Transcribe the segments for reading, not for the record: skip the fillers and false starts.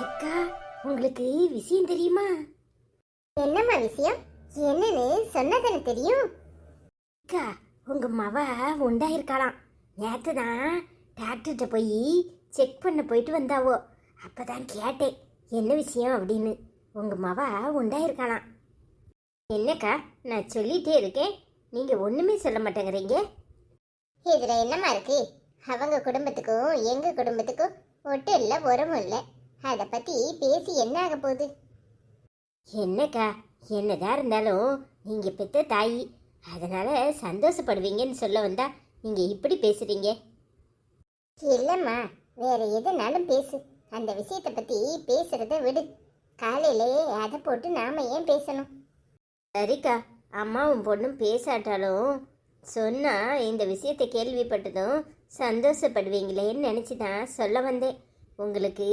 அக்கா, உங்களுக்கு விஷயம் தெரியுமா? என்னம்மா விஷயம்? என்னன்னு சொன்னதானே தெரியும். அக்கா, உங்க மவ உண்டாயிருக்காளாம். நேற்று தான் டாக்டர்கிட்ட போய் செக் பண்ண போயிட்டு வந்தாவோ. அப்பதான் கேட்டேன் என்ன விஷயம் அப்படின்னு. உங்க மவ உண்டாயிருக்காளாம். என்னக்கா, நான் சொல்லிட்டே இருக்கேன், நீங்க ஒண்ணுமே சொல்ல மாட்டேங்கிறீங்க. இதுல என்னம்மா இருக்கு? அவங்க குடும்பத்துக்கும் எங்க குடும்பத்துக்கும் ஒட்டும் இல்லை உரமும் இல்லை. அதை பத்தி பேசி என்ன ஆக போகுது? என்னக்கா, என்னதான் இருந்தாலும் நீங்க பெத்த தாயி, அதனால சந்தோஷப்படுவீங்கன்னு சொல்ல வந்தா நீங்க இப்படி பேசுறீங்க. இல்லம்மா, வேற எதுனாலும் பேசு. அந்த விஷயத்தை பத்தி பேசுறத விடு. காலையிலே அதை போட்டு நாம ஏன் பேசணும்? சரிக்கா, அம்மாவும் பொண்ணும் பேசாட்டாலும் சொன்னா இந்த விஷயத்தை கேள்விப்பட்டதும் சந்தோஷப்படுவீங்களேன்னு நினச்சி தான் சொல்ல வந்தேன். உங்களுக்கு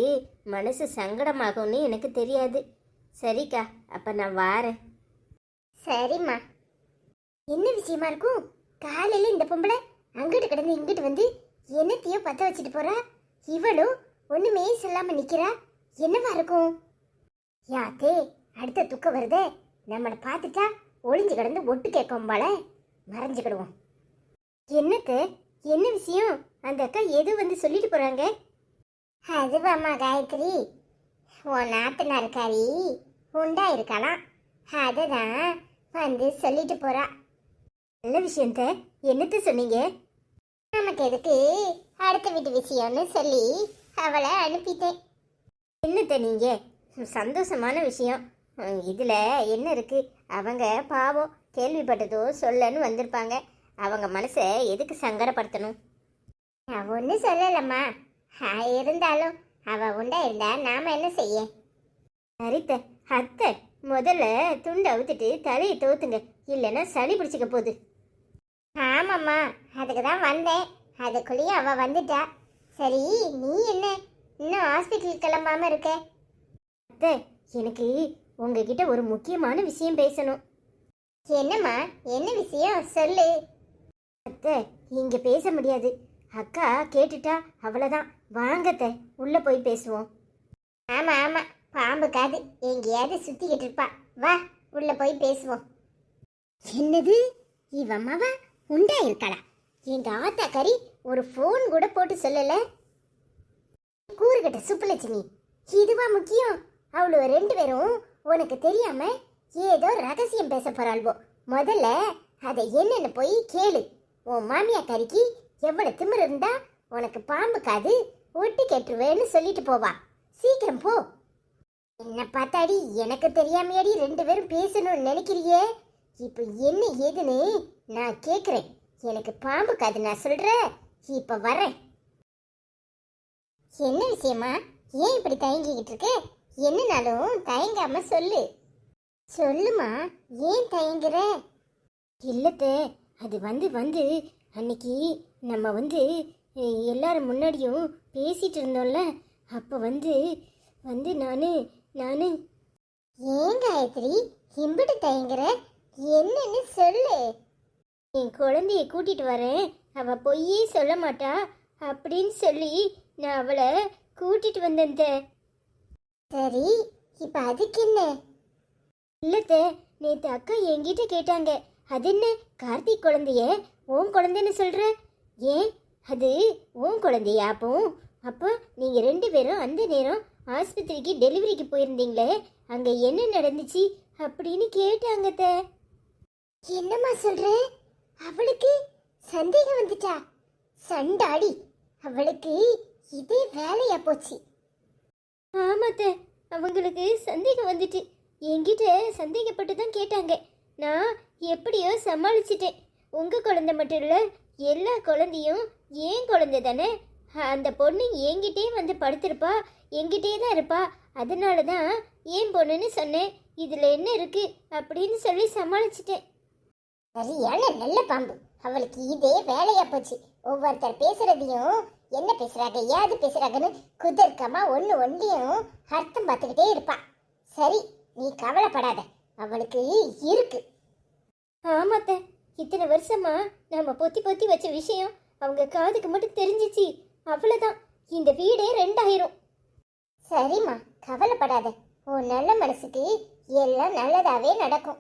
மனசு சங்கடமாகும்னு எனக்கு தெரியாது. சரிக்கா, அப்போ நான் வாரேன். சரிம்மா. என்ன விஷயமா இருக்கும்? காலையில இந்த பொம்பளை அங்கிட்டு கிடந்து இங்கிட்டு வந்து என்னத்தையோ பத்த வச்சுட்டு போறா. இவளும் ஒண்ணுமே சொல்லாம நிக்கிறா. என்னவா இருக்கும்? யாத்தே, அடுத்த துக்கம் வருதே. நம்மளை பார்த்துட்டா ஒளிஞ்சு கிடந்து ஒட்டு கேட்கும் போல மறைஞ்சுக்கிடுவோம். என்னக்கு, என்ன விஷயம்? அந்த அக்கா எது வந்து சொல்லிட்டு போறாங்க? அதுவாம்மா காயத்ரி, உன் நாத்தனாருக்காரி உண்டா இருக்கலாம். அததான் வந்து சொல்லிட்டு போறா. நல்ல விஷயத்த என்னத்த சொன்னீங்க? நமக்கு எதுக்கு அடுத்த வீட்டு விஷயம்னு சொல்லி அவளை அனுப்பிட்டேன். என்னத்த நீங்க? சந்தோஷமான விஷயம். இதுல என்ன இருக்கு? அவங்க பாவம் கேள்விப்பட்டதோ சொல்லன்னு வந்திருப்பாங்க. அவங்க மனசை எதுக்கு சங்கடப்படுத்தணும்? நான் ஒன்றும் சொல்லலம்மா. இருந்தாலும் அவ உண்டா இருந்தா நாம என்ன செய்ய? சரித்த, அத்தை முதல்ல துண்டை அவுத்துட்டு தலையை தோத்துங்க, இல்லைன்னா சளி பிடிச்சிக்க போகுது. ஆமாம்மா, அதுக்கு தான் வந்தேன். அதுக்குள்ளேயும் அவ வந்துட்டா. சரி, நீ என்ன இன்னும் ஹாஸ்பிட்டல் கிளம்பாம இருக்க? அத்தை, எனக்கு உங்ககிட்ட ஒரு முக்கியமான விஷயம் பேசணும். என்னம்மா, என்ன விஷயம் சொல்லு. அத்தை, இங்க பேச முடியாது. அக்கா கேட்டுட்டா அவ்வளோதான். வாங்கத்தை, உள்ள போய் பேசுவோம். ஆமா ஆமா, பாம்பு காது எங்கேயாவது சுத்திக்கிட்டு இருப்பா. வா, உள்ள போய் பேசுவோம். என்னது, இவம்மாவா உண்டா இருக்காளா? எங்க ஆத்தா கறி ஒரு ஃபோன் கூட போட்டு சொல்லல. கூறுகட்ட சுப்புலட்சுமி, இதுவா முக்கியம்? அவ்வளோ ரெண்டு பேரும் உனக்கு தெரியாம ஏதோ ரகசியம் பேச போறாள்வோ. முதல்ல அதை என்னன்னு போய் கேளு. உன் மாமியா கறிக்கு எவ்வளவு திமிரு இருந்தா உனக்கு பாம்பு காது ஒட்டி கேட்டுருவேன்னு சொல்லிட்டு போவா. சீக்கிரம் போ. என்ன பார்த்தாடி எனக்கு தெரியாமையாடி ரெண்டு பேரும் பேசணும்னு நினைக்கிறியே? இப்போ என்ன ஏதுன்னு நான் கேட்குறேன். எனக்கு பாம்பு காது நான் சொல்றேன். இப்போ வரேன். என்ன விஷயமா? ஏன் இப்படி தயங்கிக்கிட்டு இருக்க? என்னனாலும் தயங்காம சொல்லு. சொல்லுமா, ஏன் தயங்குற? இல்லத்தே, அது வந்து அன்னைக்கு நம்ம எல்லாரும் முன்னாடியும் பேசிட்டு இருந்தோம்ல, அப்போ நான் ஏன் காயத்ரி இம்பிட்டு தயங்குற? என்னன்னு சொல்லு. என் குழந்தைய கூட்டிட்டு வரேன், அவ பொய்யே சொல்ல மாட்டா அப்படின்னு சொல்லி நான் அவளை கூட்டிட்டு வந்தேன். சரி, இப்ப அதுக்கு என்ன? இல்லத்தே, நேற்று அக்கா என்கிட்ட கேட்டாங்க, அது என்ன கார்த்திக் குழந்தைய உன் குழந்தைன்னு சொல்ற? ஏன், அது உன் குழந்தையா? அப்போ நீங்கள் ரெண்டு பேரும் அந்த நேரம் ஆஸ்பத்திரிக்கு டெலிவரிக்கு போயிருந்தீங்களே, அங்கே என்ன நடந்துச்சு அப்படின்னு கேட்டாங்கத்த. என்னம்மா சொல்ற? அவளுக்கு சந்தேகம் வந்துட்டா? சண்டாடி, அவளுக்கு இதே வேலையா போச்சு. ஆமாத்த, அவங்களுக்கு சந்தேகம் வந்துட்டு என்கிட்ட சந்தேகப்பட்டு தான் கேட்டாங்க. நான் எப்படியோ சமாளிச்சிட்டேன். உங்கள் குழந்தை மட்டும் இல்லை, எல்லா குழந்தையும் ஏன் குழந்தை தானே. அந்த பொண்ணு என்கிட்டே வந்து படுத்திருப்பா, என்கிட்டே தான் இருப்பா. அதனால தான் ஏன் பொண்ணுன்னு சொன்னேன். இதில் என்ன இருக்கு அப்படின்னு சொல்லி சமாளிச்சிட்டேன். சரியான நல்ல பாம்பு. அவளுக்கு இதே வேலையா போச்சு. ஒவ்வொருத்தர் பேசுறதையும் என்ன பேசுறாங்க ஏது பேசுறாங்கன்னு குதர்க்கமா ஒன்றையும் அர்த்தம் பார்த்துக்கிட்டே இருப்பா. சரி, நீ கவலைப்படாத, அவளுக்கு இருக்கு. ஆமாத்த, இத்தனை வருஷமா நம்ம பொத்தி வச்ச விஷயம் அவங்க காதுக்கு மட்டும் தெரிஞ்சிச்சு. அவ்வளோதான், இந்த வீடே 2000. சரிம்மா, கவலைப்படாத. உன் நல்ல மனசுக்கு எல்லாம் நல்லதாவே நடக்கும்.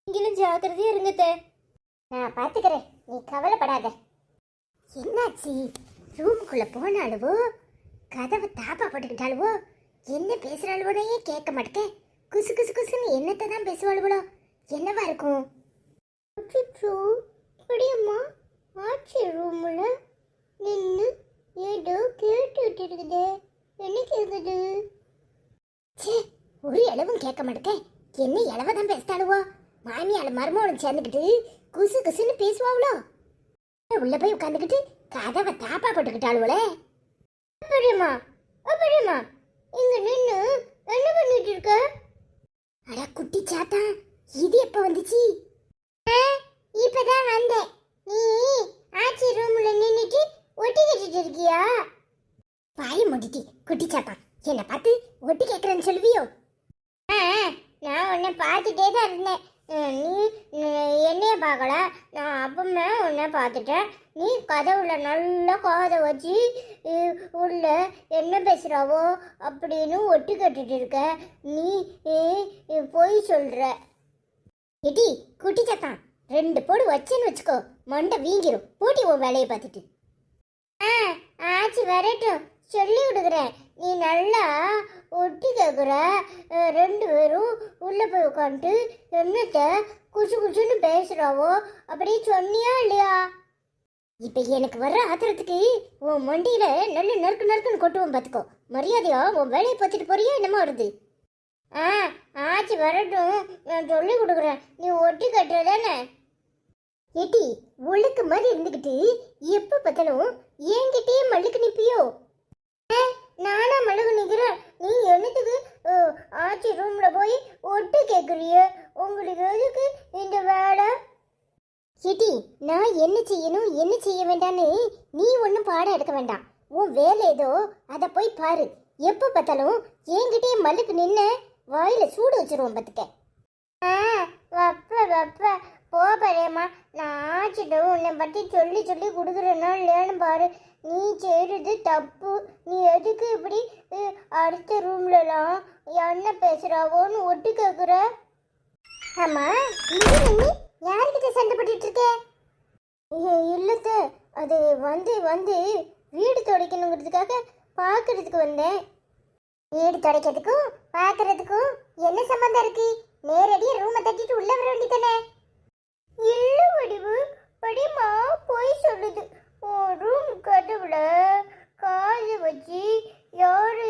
நீங்களும் ஜாக்கிரதையா இருங்க அத்தை. நான் பாத்துக்கிறேன், நீ கவலைப்படாத. என்னாச்சு? ரூமுக்குள்ள போனாலுவோ கதவை தாப்பா போட்டுக்கிட்டாலுவோ என்ன பேசுறாளுவோனே கேட்க மாட்டேன். குசு குசு குசுன்னு என்னத்தை தான் பேசுவாளுவோ? என்னவா இருக்கும்? அப்படியம்மா ஆட்சி ரூம்ல நின்று ஏதோ கேட்டுட்டு இருக்குது. என்ன கேக்குது? சே, ஒரு அளவும் கேட்க மாட்டேன். என்ன இளவதான் பேசிட்டாளுவோ? மாமியால மருமகளும் சேர்ந்துக்கிட்டு குசு குசுன்னு பேசுவாங்களோ? உள்ள போய் உட்காந்துக்கிட்டு கதவை தாப்பா போட்டுக்கிட்டாளுவளே. அப்படியம்மா அப்படியம்மா இங்க நின்று என்ன பண்ணிட்டு இருக்க? அட குட்டி சாத்தா, இது எப்ப வந்துச்சு? இப்பதான் வந்தேன். நீ ஆச்சி ரூம்ல நின்னுட்டு ஒட்டி கேட்டுட்டு இருக்கியா? வாய மூடிட்டி குட்டி சாத்தா, என்ன பார்த்து ஒட்டி கேட்கறேன்னு சொல்லுவியோ? நான் உன்னை பார்த்துட்டே தான் இருந்தேன். நீ என்னைய பார்க்கல, நான் அப்பமே உன்னை பார்த்துட்டேன். நீ கதவுல நல்லா காதை வச்சு உள்ள என்ன பேசுகிறாவோ அப்படின்னு ஒட்டி கட்டிட்டு இருக்க. நீ பொய் சொல்கிற. எடி குட்டி சத்தான், 2 போடு வச்சேன்னு வச்சுக்கோ, மண்டை வீங்கிரும். போட்டி உன் வேலையை பார்த்துட்டு. ஆச்சு வரட்டும், சொல்லி விடுகிறேன். நீ நல்லா ஒட்டி கேட்குற. 2 பேரும் உள்ளே போய் உட்காந்துட்டு என்னத்த குசு குசுன்னு பேசுகிறாவோ அப்படியே சொன்னியா இல்லையா? இப்போ எனக்கு வர்ற ஆத்திரத்துக்கு உன் மண்டியில் நல்ல நறுக்கு நறுக்குன்னு கொட்டுவோம் பார்த்துக்கோ. மரியாதையா உன் வேலையை பார்த்துட்டு போறியா என்னமா வருது? ஆச்சு வரட்டும், நான் சொல்லி கொடுக்குறேன். நீ ஒட்டி கட்டுறதானே? ஏட்டி ஒழுக்கு மாதிரி இருந்துக்கிட்டு எப்போ பார்த்தாலும் என்கிட்டயே மல்லுக்கு நிற்பியோ? நானா மல்லுக்கு நிற்கிறேன்? நீ என்னத்துக்கு ஆச்சி ரூம்ல போய் ஒட்டு கேட்குறிய? உங்களுக்கு எதுக்கு இந்த வேலை? ஏட்டி நான் என்ன செய்யணும் என்ன செய்ய வேண்டான்னு நீ ஒன்றும் பாடம் எடுக்க வேண்டாம். உன் வேலை ஏதோ அதை போய் பாரு. எப்போ பார்த்தாலும் என்கிட்டயே மல்லுக்கு நின்ன வாயில சூடு வச்சிருவோம் பார்த்துக்க. வப்ப வப்ப போ பரையம்மா. நான் ஆச்சிட்ட உன்னை பற்றி சொல்லி சொல்லி கொடுக்குறேன்னா இல்லையான்னு பாரு. நீ செய்கிறது தப்பு. நீ எதுக்கு இப்படி அடுத்த ரூம்லலாம் என்ன பேசுகிறாவோன்னு ஒட்டி கேட்குற? ஆமாம், நீ யார்கிட்ட சண்டை போட்டுட்டு இருக்க? இல்லத்த, அது வந்து வீடு துடைக்கணுங்கிறதுக்காக பார்க்கறதுக்கு வந்தேன். வீடு துடைக்கிறதுக்கும் பார்க்கறதுக்கும் என்ன சம்பந்தம் இருக்கு? நேரடியாக ரூமை தட்டிட்டு உள்ள வர வேண்டியதானே? இல்லை வடிவு, படிமா போய் சொல்லுது. ரூம் கதவுல காது வச்சு யாரு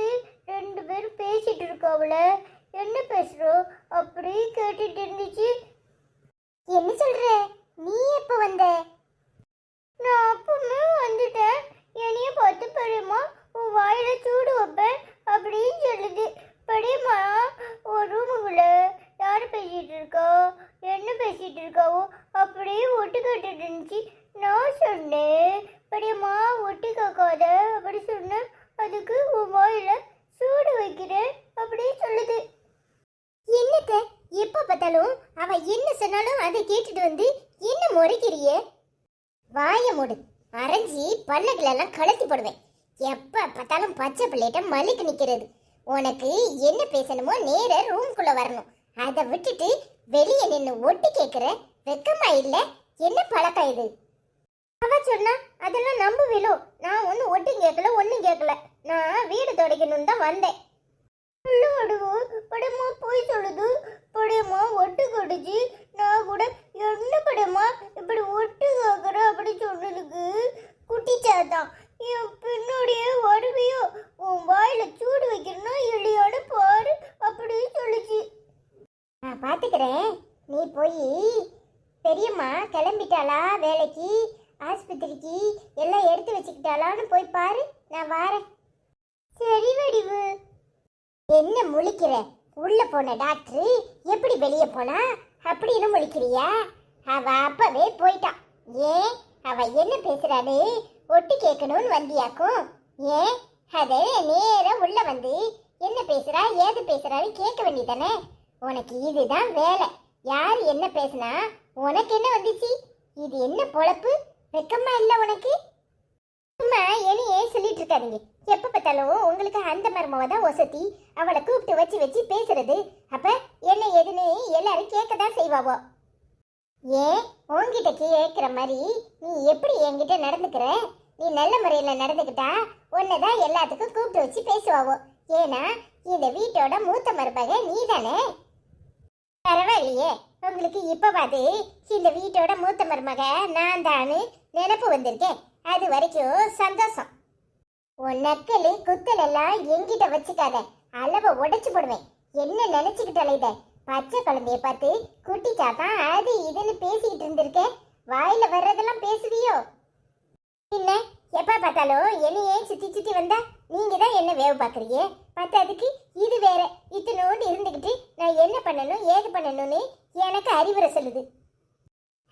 2 பேரும் பேசிட்டு இருக்காவல. என்ன பேசுறோம் அப்படி கேட்டுட்டு இருந்துச்சு. என்ன சொல்ற? நீ எப்போ வந்த? நான் அப்பவுமே வந்துட்டேன். என்னைய பார்த்து பெரியம்மா உன் வாயில சூடு வைப்பேன் அப்படின்னு சொல்லுது. பெரியம்மா ஒரு ரூமுக்குள்ள யார் பேசிட்டு இருக்கா என்ன பேசிட்டு இருக்காவோ அப்படியே ஒட்டு கேட்டுட்டு இருந்துச்சு. நான் சொன்னேன், பெரியம்மா ஒட்டி கேட்காத அப்படி சொன்னேன். அதுக்கு உன் வாயில சூடு வைக்கிறேன் அப்படி சொல்லுது. என்னத்த எப்போ பார்த்தாலும் அவ என்ன சொன்னாலும் அதை கேட்டுட்டு வந்து என்ன முறைக்கிறிய? வாய மூடு, அரைஞ்சி பல்லகளெல்லாம் கலத்தி போடுவேன். எப்போ பார்த்தாலும் பச்சை பிள்ளைகிட்ட மல்லிக்கு நிற்கிறது. உனக்கு என்ன பேசணுமோ நேர ரூம்குள்ளே வரணும். அதை விட்டுட்டு வெளியே நின்று ஒட்டி கேட்குற வெக்கமா இல்லை? என்ன பழக்கம் இது? அவ சொன்னா அதெல்லாம் நம்புவிலோ? நான் ஒன்றும் ஒட்டும் கேட்கல, ஒன்றும் கேட்கல. நான் வீடு துடைக்கணும்னு தான் வந்தேன். படமா போய் சொல்லுது. படமா ஒட்டு கொட்டுச்சு. நான் கூட என்ன படமா இப்படி ஒட்டு கேட்குற அப்படி சொன்னதுக்கு குட்டிச்சாதான் என் பின்னாடியே வருவியோ? உன் வாயில சூடு வைக்கிறனா இல்லையான்னு பாரு அப்படி சொல்லுச்சு. நான் பார்த்துக்கிறேன். நீ போய் பெரியம்மா கிளம்பிட்டாளா வேலைக்கு, ஆஸ்பத்திரிக்கு எல்லாம் எடுத்து வச்சுக்கிட்டாளான்னு போய் பாரு. நான் வாரேன். சரி வடிவு. என்ன முழிக்கிற? உள்ள போன டாக்டர் எப்படி வெளியே போனா அப்படின்னு முழிக்கிறியா? அவ அப்பவே போயிட்டான். ஏன் அவ என்ன பேசுறான்னு ஒட்டி கேட்கணும்னு வந்தியாக்கும். ஏன் அதை நேர உள்ள வந்து என்ன பேசுறா ஏது பேசுறான்னு கேட்க வேண்டியதானே? உனக்கு இதுதான் வேலை. யார் என்ன பேசுனா உனக்கு என்ன வந்துச்சு? இது என்ன பொழப்பு? வெக்கமா இல்லை உனக்கு? சும்மா என்னையே சொல்லிட்டு இருக்காதீங்க. எப்ப பார்த்தாலும் உங்களுக்கு அந்த மருமவ தான் ஒசத்தி, அவளை கூப்பிட்டு வச்சு வச்சு பேசுறது. அப்ப என்ன ஏதுன்னு எல்லாரும் கேட்கதான் செய்வாவோ. ஏன் உன்கிட்ட கேட்கிற மாதிரி நீ எப்படி என்கிட்ட நடந்துக்கிற? நீ நல்ல முறையில நடந்துக்கிட்டா உன்னதான் எல்லாத்துக்கும் கூப்பிட்டு வச்சு பேசுவாவோ. ஏன்னா இந்த வீட்டோட மூத்த மருமக நீ தானே. பரவாயில்லையே, உங்களுக்கு இப்ப பாத்து இந்த வீட்டோட மூத்த மருமக நான் தான்னு நினைப்பு வந்திருக்கேன். அது வரைக்கும் சந்தோஷம். உன் நக்கலு குத்தல் எல்லாம் என்கிட்ட வச்சுக்காத, அளவை உடைச்சு போடுவேன். என்ன நினைச்சுக்கிட்டாலே இத பச்சை குழந்தைய பார்த்து குட்டி சாத்தான் அது இதுன்னு பேசிக்கிட்டு இருந்திருக்கேன். வாயில வர்றதெல்லாம் பேசுவியோ? என்ன எப்ப பார்த்தாலும் என்னையே சுத்தி சுத்தி வந்தா நீங்க தான் என்ன வேவு பாக்குறீங்க. பத்தாதுக்கு இது வேற இத்தனோடு இருந்துகிட்டு நான் என்ன பண்ணணும் ஏது பண்ணணும்னு எனக்கு அறிவுரை சொல்லுது.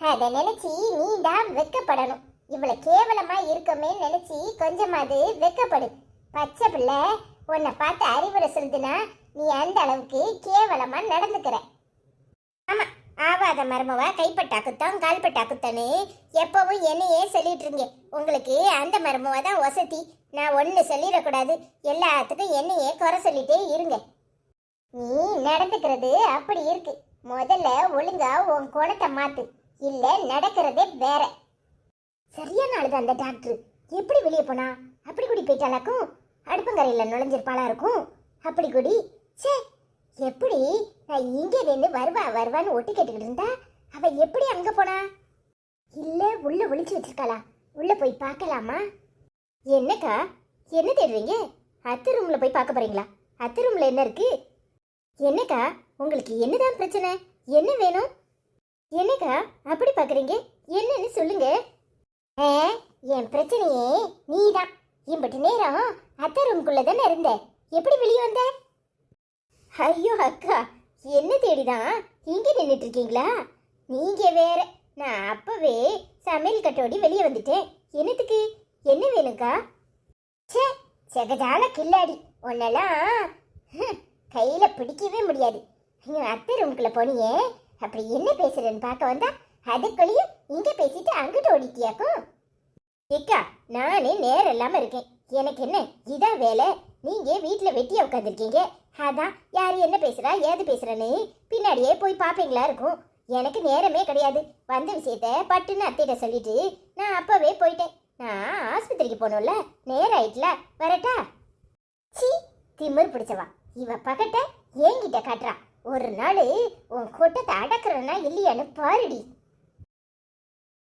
அத நினைச்சு நீ தான் வெக்கப்படணும். இவ்வளவு கேவலமா இருக்கமே நினைச்சு கொஞ்சமாவது வெக்கப்படு. பச்சை பிள்ளை உன்னை பார்த்து அறிவுரை சொல்லுதுன்னா நீ அந்த அளவுக்கு கேவலமா நடந்துக்கிற. ஆமா, ஆவாத மருமவ கைப்பட்டா குத்தம் கால்பட்டா குத்தன்னு எப்பவும் என்னையே சொல்லிட்டு இருங்க. உங்களுக்கு அந்த மருமவ தான் வசதி. நான் ஒன்னு சொல்லிடக்கூடாது, எல்லாத்துக்கும் என்னையே குறை சொல்லிட்டே இருங்க. நீ நடந்துக்கிறது அப்படி இருக்கு. முதல்ல ஒழுங்கா உன் குணத்தை மாத்து, இல்ல நடக்கிறதே வேற. சரியான ஆளுதான் அந்த டாக்டர். எப்படி வெளியே போனா? அப்படி கூடி போயிட்டாலாக்கும். அடுப்பங்கரையில நுழைஞ்சிருப்பாளா இருக்கும். அப்படி கூடி சே, எப்படி நான் இங்கே இருந்து வருவான்னு ஒட்டு கேட்டுக்கிட்டு இருந்தா அவ எப்படி அங்க போனா? இல்ல உள்ள ஒளிச்சு வச்சிருக்காளா? உள்ள போய் பார்க்கலாமா? என்னக்கா என்ன தேடுறீங்க? அத்தை ரூம்ல போய் பார்க்க போறீங்களா? அத்தை ரூம்ல என்ன இருக்கு? என்னக்கா உங்களுக்கு என்னதான் பிரச்சனை? என்ன வேணும்? என்னக்கா அப்படி பாக்குறீங்க? என்னன்னு சொல்லுங்க. என் பிரச்சனையே நீதான். இம்பட்டு நேரம் அத்தை ரூம்குள்ள தானே இருந்த, எப்படி வெளியே வந்த? ஐயோ அக்கா, என்ன தேடிதான் இங்க நின்றுட்டு இருக்கீங்களா? நீங்க வேற. நான் அப்பவே சமையல் கட்டோடி வெளியே வந்துட்டேன். என்னத்துக்கு? என்ன வேணுக்கா? சே, செகஜான கில்லாடி உன்னெல்லாம் கையில பிடிக்கவே முடியாது. அத்தை ரூம்குள்ள போனியே, அப்படி என்ன பேசுறேன்னு பார்க்க வந்தா அதுக்குள்ளேயும் இங்க பேசிட்டு அங்கிட்டு ஓடிட்டியாக்கும். ஏக்கா, நானே நேரம் இல்லாம இருக்கேன். எனக்கு என்ன இதான் வேலை? நீங்க வீட்டுல வெட்டியா உட்காந்துருக்கீங்க. அதான் யாரு என்ன பேசுறா ஏது பேசுறேன்னு பின்னாடியே போய் பாப்பீங்களா இருக்கும். எனக்கு நேரமே கிடையாது. வந்த விஷயத்த பட்டுன்னு அத்தையிட்ட சொல்லிட்டு நான் அப்பவே போயிட்டேன். நான் ஆஸ்பத்திரிக்கு போகணும்ல, நேரம் ஆயிட்டுல, வரட்டா? சி, திமிர் பிடிச்சவா இவ பக்கட்ட என்கிட்ட காட்டுறா. ஒரு நாள் உன் கூட்டத்தை அடக்குறனா இல்லையான்னு பாருடி.